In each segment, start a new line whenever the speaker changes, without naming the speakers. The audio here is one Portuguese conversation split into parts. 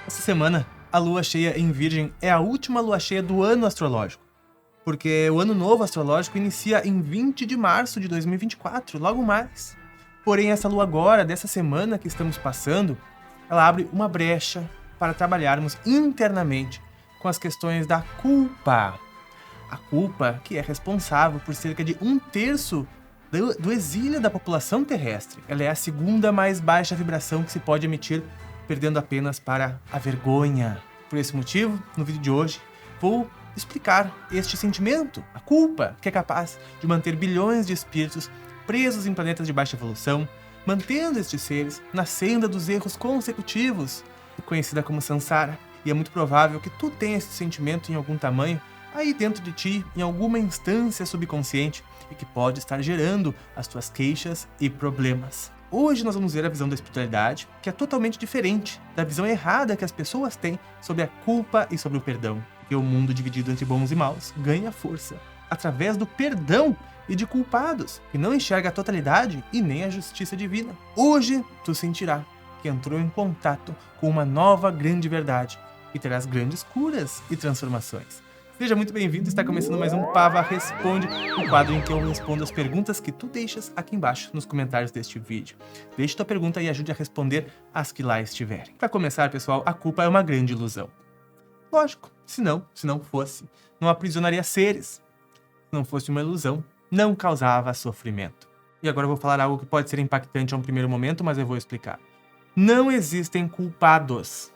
Essa semana, a lua cheia em Virgem é a última lua cheia do ano astrológico, porque o ano novo astrológico inicia em 20 de março de 2024, logo mais. Porém, essa lua agora, dessa semana que estamos passando, ela abre uma brecha para trabalharmos internamente com as questões da culpa. A culpa que é responsável por cerca de 1/3 do exílio da população terrestre. Ela é a segunda mais baixa vibração que se pode emitir, perdendo apenas para a vergonha. Por esse motivo, no vídeo de hoje, vou explicar este sentimento, a culpa, que é capaz de manter bilhões de espíritos presos em planetas de baixa evolução, mantendo estes seres na senda dos erros consecutivos, conhecida como Sansara. E é muito provável que tu tenha esse sentimento em algum tamanho aí dentro de ti, em alguma instância subconsciente, e que pode estar gerando as tuas queixas e problemas. Hoje nós vamos ver a visão da espiritualidade, que é totalmente diferente da visão errada que as pessoas têm sobre a culpa e sobre o perdão. Porque o mundo dividido entre bons e maus ganha força através do perdão e de culpados, que não enxerga a totalidade e nem a justiça divina. Hoje tu sentirá que entrou em contato com uma nova grande verdade e terás grandes curas e transformações. Seja muito bem-vindo, está começando mais um Pava Responde, o quadro em que eu respondo as perguntas que tu deixas aqui embaixo nos comentários deste vídeo. Deixe tua pergunta e ajude a responder as que lá estiverem. Para começar, pessoal, a culpa é uma grande ilusão. Lógico, se não fosse, não aprisionaria seres. Se não fosse uma ilusão, não causava sofrimento. E agora eu vou falar algo que pode ser impactante a um primeiro momento, mas eu vou explicar. Não existem culpados.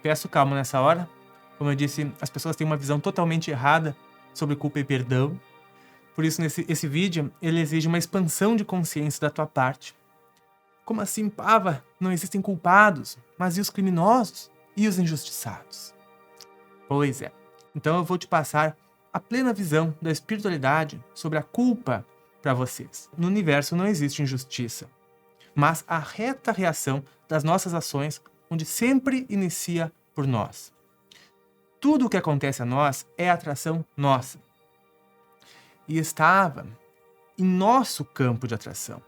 Peço calma nessa hora. Como eu disse, as pessoas têm uma visão totalmente errada sobre culpa e perdão. Por isso, esse vídeo, ele exige uma expansão de consciência da tua parte. Como assim, Pava? Não existem culpados, mas e os criminosos? E os injustiçados? Pois é. Então eu vou te passar a plena visão da espiritualidade sobre a culpa para vocês. No universo não existe injustiça, mas a reta reação das nossas ações, onde sempre inicia por nós. Tudo o que acontece a nós é atração nossa. E estava em nosso campo de atração,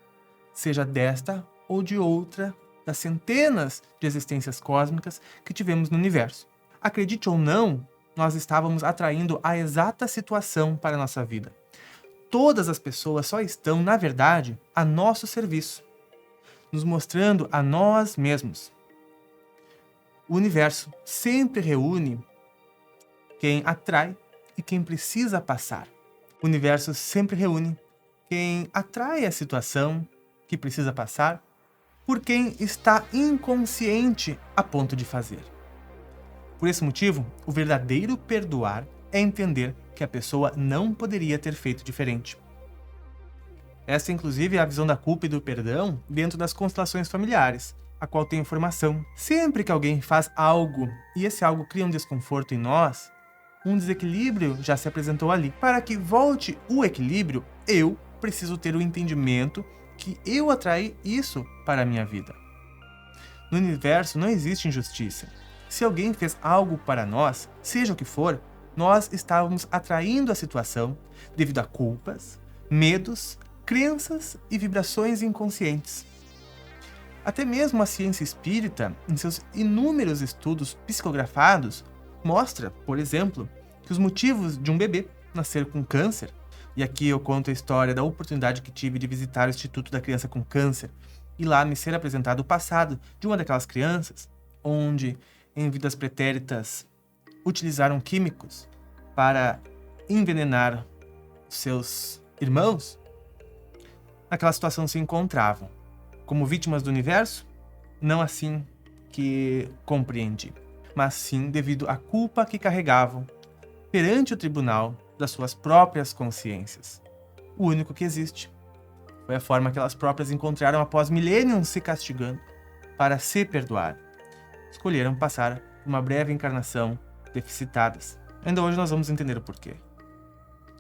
seja desta ou de outra das centenas de existências cósmicas que tivemos no universo. Acredite ou não, nós estávamos atraindo a exata situação para a nossa vida. Todas as pessoas só estão, na verdade, a nosso serviço, nos mostrando a nós mesmos. O universo sempre reúne quem atrai e quem precisa passar. O universo sempre reúne quem atrai a situação que precisa passar por quem está inconsciente a ponto de fazer. Por esse motivo, o verdadeiro perdoar é entender que a pessoa não poderia ter feito diferente. Essa, inclusive, é a visão da culpa e do perdão dentro das constelações familiares, a qual tem informação. Sempre que alguém faz algo e esse algo cria um desconforto em nós, um desequilíbrio já se apresentou ali. Para que volte o equilíbrio, eu preciso ter o entendimento que eu atraí isso para a minha vida. No universo não existe injustiça. Se alguém fez algo para nós, seja o que for, nós estávamos atraindo a situação devido a culpas, medos, crenças e vibrações inconscientes. Até mesmo a ciência espírita, em seus inúmeros estudos psicografados, mostra, por exemplo, que os motivos de um bebê nascer com câncer, e aqui eu conto a história da oportunidade que tive de visitar o Instituto da Criança com Câncer, e lá me ser apresentado o passado de uma daquelas crianças, onde, em vidas pretéritas, utilizaram químicos para envenenar seus irmãos, naquela situação se encontravam. Como vítimas do universo? Não assim que compreendi, mas sim devido à culpa que carregavam perante o tribunal das suas próprias consciências. O único que existe. Foi a forma que elas próprias encontraram após milênios se castigando para se perdoar. Escolheram passar uma breve encarnação deficitadas. Ainda hoje nós vamos entender o porquê.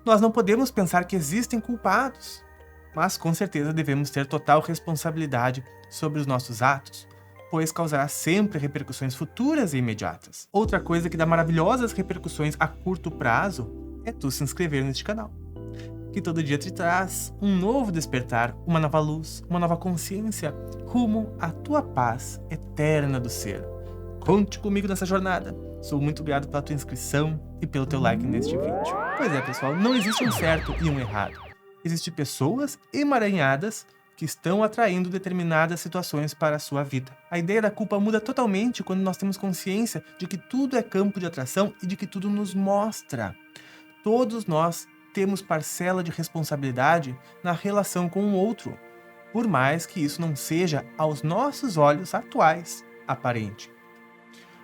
Nós não podemos pensar que existem culpados, mas com certeza devemos ter total responsabilidade sobre os nossos atos, pois causará sempre repercussões futuras e imediatas. Outra coisa que dá maravilhosas repercussões a curto prazo é tu se inscrever neste canal, que todo dia te traz um novo despertar, uma nova luz, uma nova consciência rumo à tua paz eterna do ser. Conte comigo nessa jornada. Sou muito grato pela tua inscrição e pelo teu like neste vídeo. Pois é, pessoal, não existe um certo e um errado. Existem pessoas emaranhadas que estão atraindo determinadas situações para a sua vida. A ideia da culpa muda totalmente quando nós temos consciência de que tudo é campo de atração e de que tudo nos mostra. Todos nós temos parcela de responsabilidade na relação com o outro, por mais que isso não seja, aos nossos olhos atuais, aparente.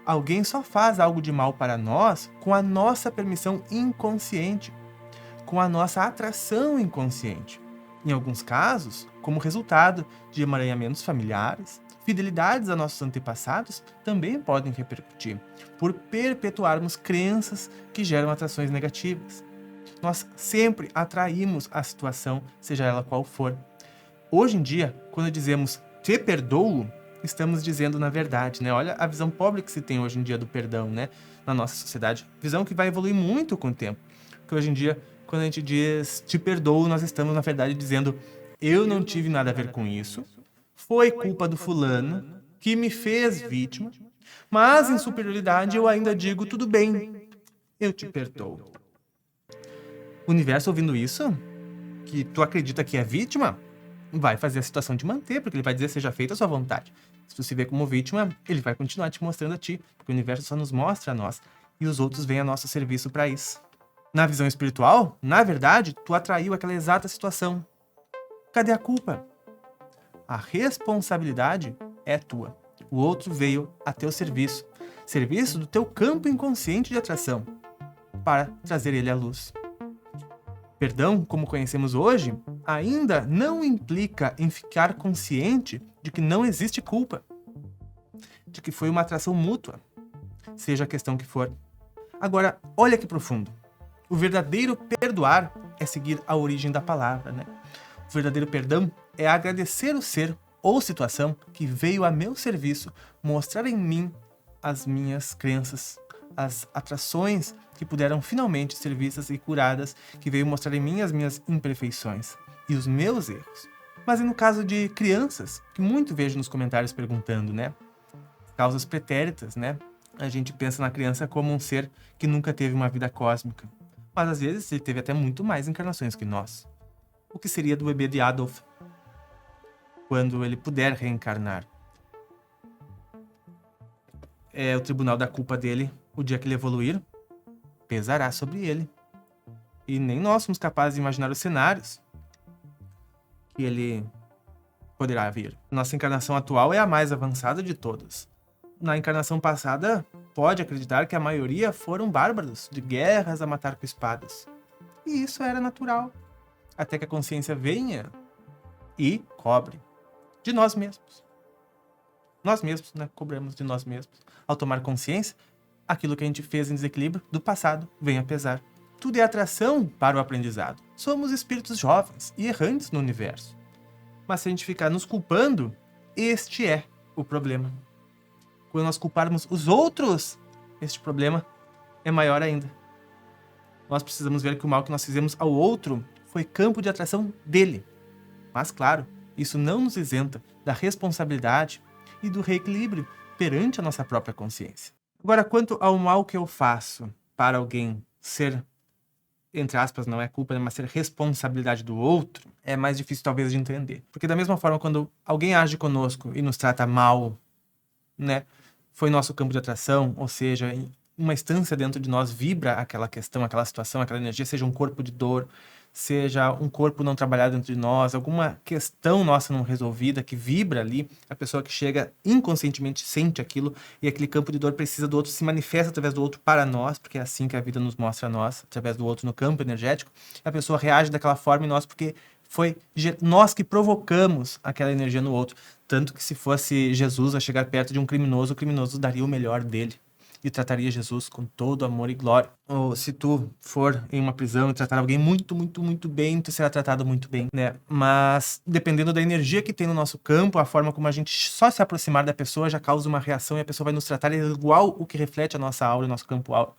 Alguém só faz algo de mal para nós com a nossa permissão inconsciente, com a nossa atração inconsciente. Em alguns casos, como resultado de emaranhamentos familiares, fidelidades a nossos antepassados também podem repercutir, por perpetuarmos crenças que geram atrações negativas. Nós sempre atraímos a situação, seja ela qual for. Hoje em dia, quando dizemos te perdoo, estamos dizendo na verdade, né? Olha a visão pobre que se tem hoje em dia do perdão, né? Na nossa sociedade. Visão que vai evoluir muito com o tempo. Porque hoje em dia, quando a gente diz te perdoo, nós estamos na verdade dizendo eu não tive nada a ver com isso, foi culpa do fulano que me fez vítima, mas em superioridade eu ainda digo tudo bem, eu te perdoo. O universo ouvindo isso, que tu acredita que é vítima, vai fazer a situação te manter, porque ele vai dizer seja feita a sua vontade. Se tu se vê como vítima, ele vai continuar te mostrando a ti, porque o universo só nos mostra a nós, e os outros vêm a nosso serviço para isso. Na visão espiritual, na verdade, tu atraiu aquela exata situação. Cadê a culpa? A responsabilidade é tua. O outro veio a teu serviço. Serviço do teu campo inconsciente de atração, para trazer ele à luz. Perdão, como conhecemos hoje, ainda não implica em ficar consciente de que não existe culpa, de que foi uma atração mútua, seja a questão que for. Agora, olha que profundo. O verdadeiro perdoar é seguir a origem da palavra, né? O verdadeiro perdão é agradecer o ser ou situação que veio a meu serviço mostrar em mim as minhas crenças, as atrações que puderam finalmente ser vistas e curadas, que veio mostrar em mim as minhas imperfeições e os meus erros. Mas e no caso de crianças, que muito vejo nos comentários perguntando, né? Causas pretéritas, né? A gente pensa na criança como um ser que nunca teve uma vida cósmica. Mas às vezes ele teve até muito mais encarnações que nós. O que seria do bebê de Adolf quando ele puder reencarnar? É o tribunal da culpa dele, o dia que ele evoluir, pesará sobre ele. E nem nós somos capazes de imaginar os cenários que ele poderá vir. Nossa encarnação atual é a mais avançada de todas. Na encarnação passada, pode acreditar que a maioria foram bárbaros, de guerras a matar com espadas. E isso era natural. Até que a consciência venha e cobre de nós mesmos. Nós mesmos, né? Cobramos de nós mesmos. Ao tomar consciência, aquilo que a gente fez em desequilíbrio do passado vem a pesar. Tudo é atração para o aprendizado. Somos espíritos jovens e errantes no universo. Mas se a gente ficar nos culpando, este é o problema. Quando nós culparmos os outros, este problema é maior ainda. Nós precisamos ver que o mal que nós fizemos ao outro foi campo de atração dele. Mas, claro, isso não nos isenta da responsabilidade e do reequilíbrio perante a nossa própria consciência. Agora, quanto ao mal que eu faço para alguém ser, entre aspas, não é culpa, mas ser responsabilidade do outro, é mais difícil talvez de entender. Porque da mesma forma, quando alguém age conosco e nos trata mal, né, foi nosso campo de atração, ou seja, uma instância dentro de nós vibra aquela questão, aquela situação, aquela energia, seja um corpo de dor, seja um corpo não trabalhado dentro de nós, alguma questão nossa não resolvida que vibra ali, a pessoa que chega inconscientemente sente aquilo e aquele campo de dor precisa do outro, se manifesta através do outro para nós, porque é assim que a vida nos mostra a nós, através do outro no campo energético, a pessoa reage daquela forma em nós porque foi nós que provocamos aquela energia no outro. Tanto que se fosse Jesus a chegar perto de um criminoso, o criminoso daria o melhor dele e trataria Jesus com todo amor e glória. Ou se tu for em uma prisão e tratar alguém muito, muito, muito bem, tu será tratado muito bem, né? Mas dependendo da energia que tem no nosso campo, a forma como a gente só se aproximar da pessoa já causa uma reação e a pessoa vai nos tratar igual o que reflete a nossa aura, o nosso campo áureo.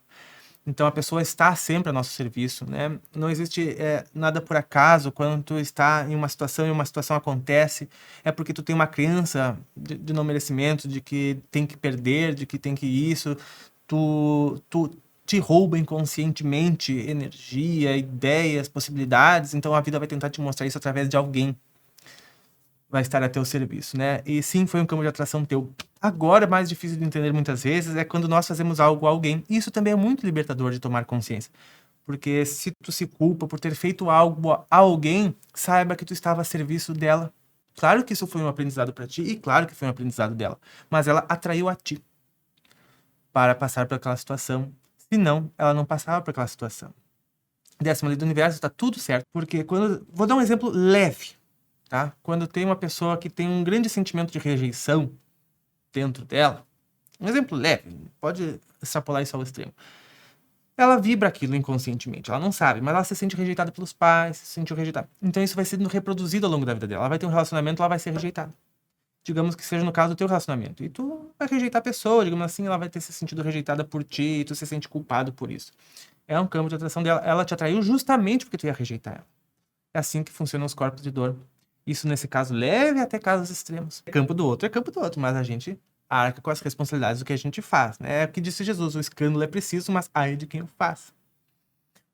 Então a pessoa está sempre a nosso serviço, né? Não existe nada por acaso. Quando tu está em uma situação e uma situação acontece, é porque tu tem uma crença de não merecimento, de que tem que perder, de que tem que isso. Tu te rouba inconscientemente energia, ideias, possibilidades. Então a vida vai tentar te mostrar isso através de alguém. Vai estar a teu serviço, né? E sim, foi um campo de atração teu. Agora, mais difícil de entender muitas vezes é quando nós fazemos algo a alguém. Isso também é muito libertador de tomar consciência. Porque se tu se culpa por ter feito algo a alguém, saiba que tu estava a serviço dela. Claro que isso foi um aprendizado para ti e claro que foi um aprendizado dela. Mas ela atraiu a ti para passar por aquela situação. Senão, ela não passava por aquela situação. 10ª lei do universo, está tudo certo. Porque quando... Vou dar um exemplo leve. Tá? Quando tem uma pessoa que tem um grande sentimento de rejeição dentro dela, um exemplo leve, pode extrapolar isso ao extremo. Ela vibra aquilo inconscientemente, ela não sabe, mas ela se sente rejeitada pelos pais, se sentiu rejeitada. Então isso vai sendo reproduzido ao longo da vida dela. Ela vai ter um relacionamento, ela vai ser rejeitada. Digamos que seja no caso do teu relacionamento. E tu vai rejeitar a pessoa, digamos assim, ela vai ter se sentido rejeitada por ti, e tu se sente culpado por isso. É um campo de atração dela. Ela te atraiu justamente porque tu ia rejeitar ela. É assim que funcionam os corpos de dor. Isso, nesse caso, leve até casos extremos. É campo do outro, mas a gente arca com as responsabilidades do que a gente faz, né? É o que disse Jesus, o escândalo é preciso, mas ai de quem o faz.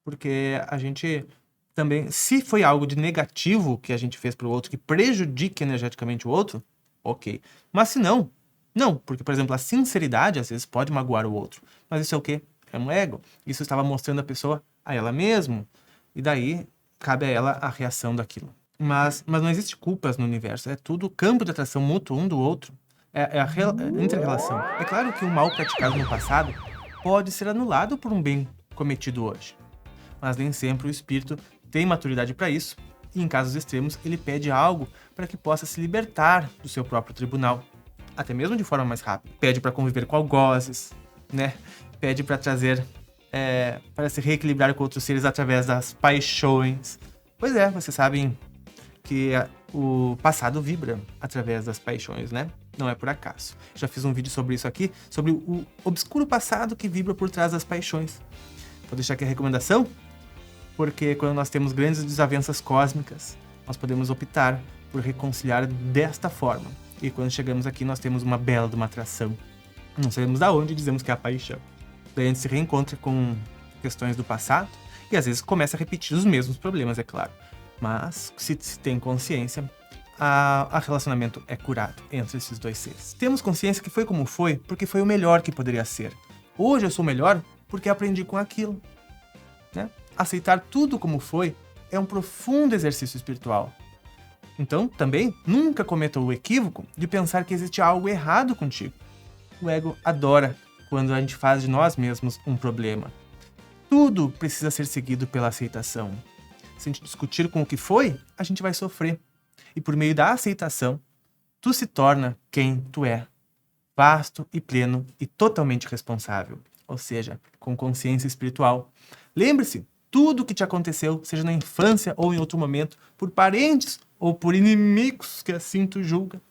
Porque a gente também, se foi algo de negativo que a gente fez para o outro, que prejudique energeticamente o outro, ok. Mas se não, não. Porque, por exemplo, a sinceridade, às vezes, pode magoar o outro. Mas isso é o quê? É um ego. Isso estava mostrando a pessoa a ela mesma. E daí, cabe a ela a reação daquilo. Mas não existe culpas no universo, é tudo campo de atração mútuo um do outro, é a inter-relação. É claro que o mal praticado no passado pode ser anulado por um bem cometido hoje, mas nem sempre o espírito tem maturidade para isso, e em casos extremos ele pede algo para que possa se libertar do seu próprio tribunal, até mesmo de forma mais rápida. Pede para conviver com algozes, né? Pede para trazer, para se reequilibrar com outros seres através das paixões. Pois é, vocês sabem que o passado vibra através das paixões, né? Não é por acaso. Já fiz um vídeo sobre isso aqui, sobre o obscuro passado que vibra por trás das paixões. Vou deixar aqui a recomendação, porque quando nós temos grandes desavenças cósmicas, nós podemos optar por reconciliar desta forma. E quando chegamos aqui, nós temos uma bela de uma atração. Não sabemos de onde dizemos que é a paixão. Daí a gente se reencontra com questões do passado e às vezes começa a repetir os mesmos problemas, é claro. Mas, se tem consciência, a relacionamento é curado entre esses dois seres. Temos consciência que foi como foi, porque foi o melhor que poderia ser. Hoje eu sou melhor porque aprendi com aquilo. Né? Aceitar tudo como foi é um profundo exercício espiritual. Então, também, nunca cometa o equívoco de pensar que existe algo errado contigo. O ego adora quando a gente faz de nós mesmos um problema. Tudo precisa ser seguido pela aceitação. Se a gente discutir com o que foi, a gente vai sofrer. E por meio da aceitação, tu se torna quem tu é. Vasto e pleno e totalmente responsável. Ou seja, com consciência espiritual. Lembre-se, tudo o que te aconteceu, seja na infância ou em outro momento, por parentes ou por inimigos que assim tu julga,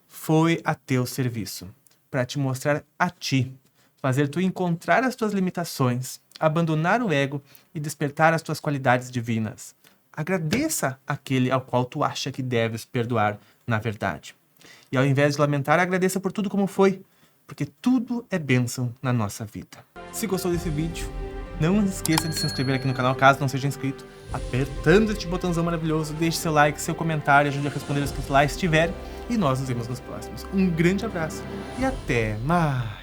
foi a teu serviço. Para te mostrar a ti. Fazer tu encontrar as tuas limitações, abandonar o ego e despertar as tuas qualidades divinas. Agradeça aquele ao qual tu acha que deves perdoar, na verdade. E ao invés de lamentar, agradeça por tudo como foi, porque tudo é bênção na nossa vida. Se gostou desse vídeo, não esqueça de se inscrever aqui no canal, caso não seja inscrito, apertando este botãozão maravilhoso, deixe seu like, seu comentário, ajude a responder os que lá estiver, e nós nos vemos nos próximos. Um grande abraço e até mais!